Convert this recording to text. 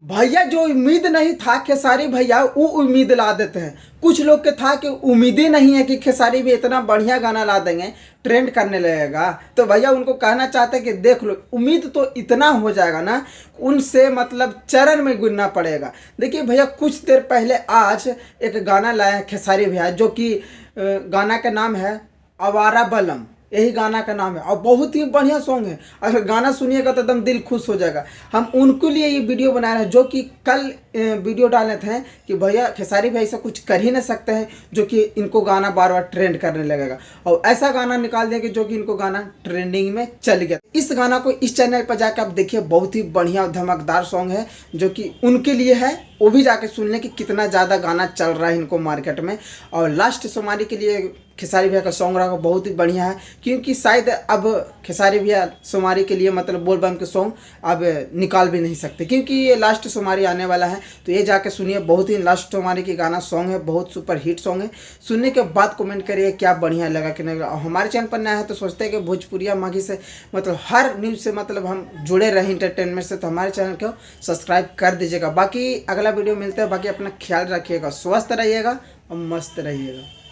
भैया जो उम्मीद नहीं था खेसारी भैया वो उम्मीद ला देते हैं। कुछ लोग के था कि उम्मीद ही नहीं है कि खेसारी भी इतना बढ़िया गाना ला देंगे, ट्रेंड करने लगेगा। तो भैया उनको कहना चाहते हैं कि देख लो, उम्मीद तो इतना हो जाएगा ना, उनसे मतलब चरण में गिरना पड़ेगा। देखिए भैया, कुछ देर पहले आज एक गाना लाया खेसारी भैया, जो कि गाना का नाम है आवारा बलम। यही गाना का नाम है और बहुत ही बढ़िया सॉन्ग है। अगर गाना सुनिएगा तो एकदम दिल खुश हो जाएगा। हम उनके लिए ये वीडियो बना रहे हैं, जो कि कल वीडियो डाले थे कि भैया खेसारी भाई ऐसा कुछ कर ही नहीं सकते हैं जो कि इनको गाना बार बार ट्रेंड करने लगेगा, और ऐसा गाना निकाल देंगे जो कि इनको गाना ट्रेंडिंग में चल गया। इस गाना को इस चैनल पर जाकर आप देखिए, बहुत ही बढ़िया धमाकेदार सॉन्ग है जो कि उनके लिए है। वो भी जाके सुन लें कि कितना ज़्यादा गाना चल रहा है इनको मार्केट में। और लास्ट सोमवारी के लिए खेसारी भैया का सॉन्ग रहा बहुत ही बढ़िया है, क्योंकि शायद अब खेसारी भैया सोमवारी के लिए मतलब बोल बम के सॉन्ग अब निकाल भी नहीं सकते, क्योंकि ये लास्ट सोमवारी आने वाला है। तो ये जाके सुनिए, बहुत ही लास्ट सोमवारी की गाना सॉन्ग है, बहुत सुपर हिट सॉन्ग है। सुनने के बाद कमेंट करिए क्या बढ़िया लगा कि नहीं लगा। हमारे चैनल पर नया है तो सोचते हैं कि भोजपुरिया माघी से मतलब हर न्यूज़ से मतलब हम जुड़े रहे इंटरटेनमेंट से, तो हमारे चैनल को सब्सक्राइब कर दीजिएगा। बाकी अगला वीडियो मिलता है, बाकी अपना ख्याल रखिएगा, स्वस्थ रहिएगा और मस्त रहिएगा।